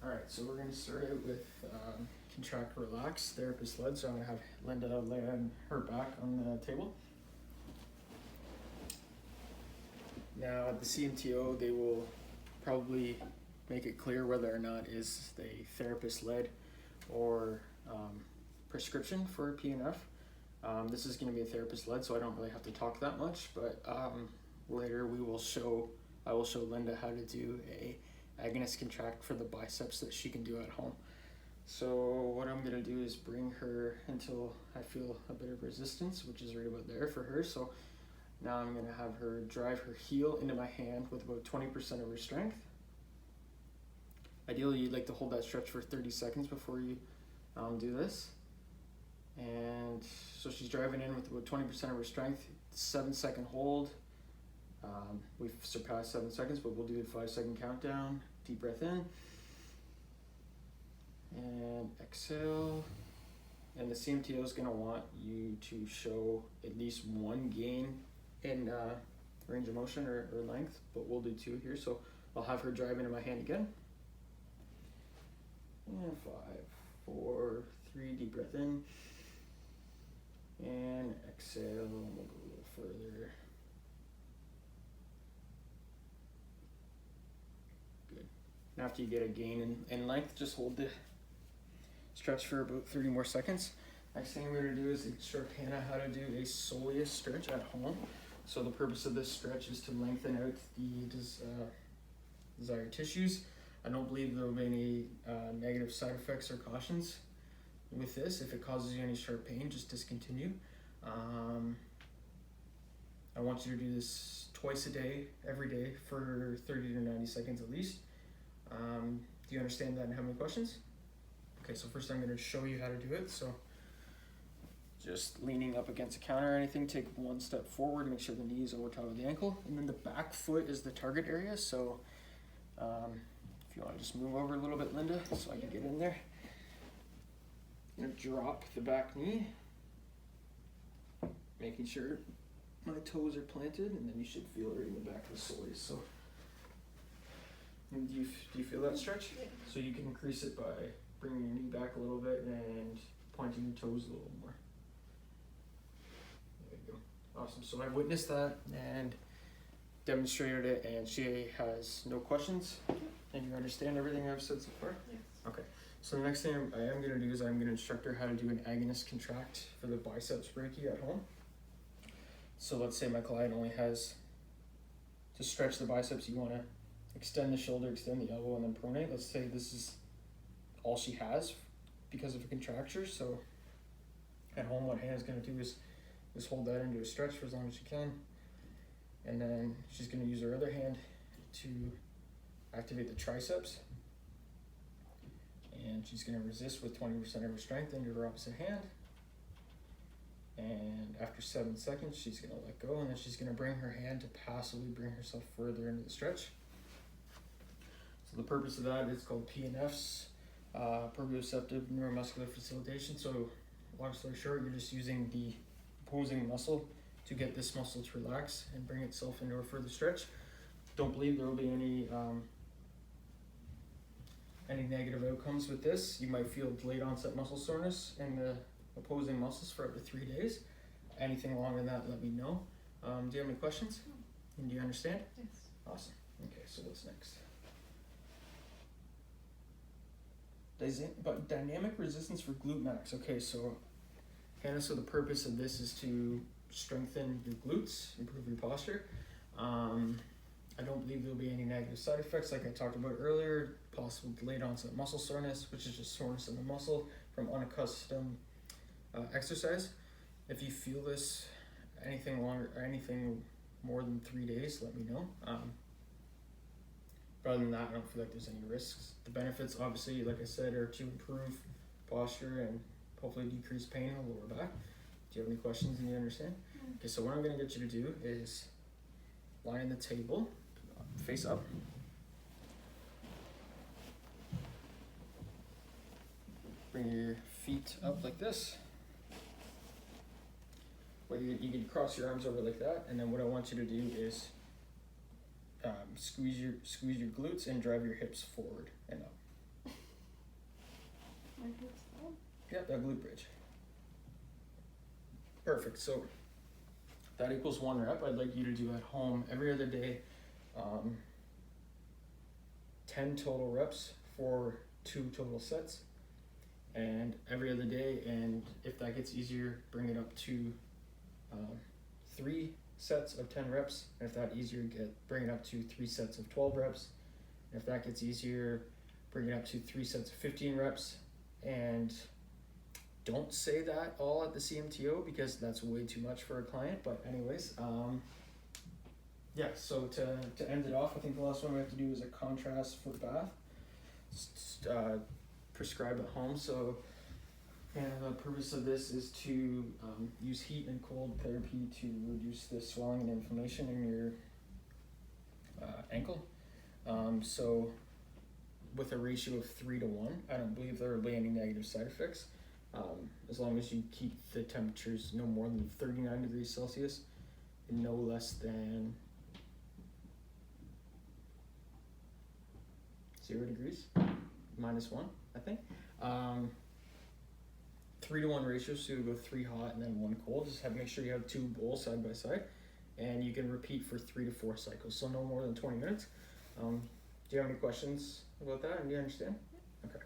Alright, so we're going to start out with contract relax, therapist led. So I'm going to have Linda lay on her back on the table. Now at the CMTO, they will probably make it clear whether or not is the therapist led or prescription for PNF. This is going to be a therapist led, so I don't really have to talk that much, but later I will show Linda how to do a Agonist contract for the biceps that she can do at home. So what I'm going to do is bring her until I feel a bit of resistance, which is right about there for her. So now I'm going to have her drive her heel into my hand with about 20% of her strength. Ideally, you'd like to hold that stretch for 30 seconds before you do this. And so she's driving in with about 20% of her strength, 7-second hold. We've surpassed 7 seconds, but we'll do a 5-second countdown. Deep breath in and exhale. And the CMTO is going to want you to show at least one gain in range of motion or length, but we'll do 2 here. So I'll have her drive into my hand again. And 5, 4, 3, deep breath in and exhale. And we'll go a little further. And after you get a gain in length, just hold the stretch for about 30 more seconds. Next thing we're going to do is show Hannah how to do a soleus stretch at home. So the purpose of this stretch is to lengthen out the desired tissues. I don't believe there will be any negative side effects or cautions with this. If it causes you any sharp pain, just discontinue. I want you to do this twice a day, every day, for 30 to 90 seconds at least. Do you understand that and have any questions? Okay, so first I'm going to show you how to do it. So just leaning up against a counter or anything, take 1 step forward, make sure the knee is over top of the ankle, and then the back foot is the target area. So if you want to just move over a little bit, Linda, so I can get in there. I'm going to drop the back knee, making sure my toes are planted, and then you should feel it right in the back of the soleus. So do you feel that stretch? Yeah. So you can increase it by bringing your knee back a little bit and pointing your toes a little more. There you go. Awesome. So I witnessed that and demonstrated it, and she has no questions. And you understand everything I've said so far? Yes. Okay. So the next thing I am going to do is I'm going to instruct her how to do an Agonist contract for the biceps brachii at home. So let's say my client only has to stretch the biceps. You want to extend the shoulder, extend the elbow, and then pronate. Let's say this is all she has because of a contracture. So at home, what Hannah's going to do is just hold that into a stretch for as long as she can. And then she's going to use her other hand to activate the triceps. And she's going to resist with 20% of her strength into her opposite hand. And after 7 seconds, she's going to let go, and then she's going to bring her hand to passively bring herself further into the stretch. So the purpose of that is called PNFs, proprioceptive neuromuscular facilitation. So long story short, you're just using the opposing muscle to get this muscle to relax and bring itself into a further stretch. Don't believe there will be any negative outcomes with this. You might feel delayed onset muscle soreness in the opposing muscles for up to 3 days. Anything longer than that, let me know. Do you have any questions? And do you understand? Yes. Awesome. Okay, so what's next? But dynamic resistance for glute max. Okay, so Hannah, so the purpose of this is to strengthen your glutes, improve your posture. I don't believe there'll be any negative side effects like I talked about earlier. Possible delayed onset muscle soreness, which is just soreness in the muscle from unaccustomed exercise. If you feel this anything longer or anything more than 3 days, let me know. Other than that, I don't feel like there's any risks. The benefits, obviously, like I said, are to improve posture and hopefully decrease pain in the lower back. Do you have any questions and you understand? Okay, so what I'm going to get you to do is lie on the table, face up. Bring your feet up like this. Well, you can cross your arms over like that, and then what I want you to do is squeeze your glutes and drive your hips forward and up. Yep, that glute bridge. Perfect. So that equals 1 rep. I'd like you to do at home every other day, 10 total reps for 2 total sets, and every other day. And if that gets easier, bring it up to 3 sets of 10 reps. And if that easier, bring it up to 3 sets of 12 reps. And if that gets easier, bring it up to 3 sets of 15 reps. And don't say that all at the CMTO because that's way too much for a client. But anyways, yeah, so to end it off, I think the last one we have to do is a contrast foot bath. Prescribe at home. So, and the purpose of this is to use heat and cold therapy to reduce the swelling and inflammation in your ankle. So with a ratio of 3 to 1, I don't believe there will be any negative side effects. As long as you keep the temperatures no more than 39 degrees Celsius and no less than 0 degrees, -1, I think. 3 to 1 ratio, so you go 3 hot and then 1 cold. Just make sure you have 2 bowls side by side, and you can repeat for 3 to 4 cycles, so no more than 20 minutes. Do you have any questions about that? And do you understand? Okay.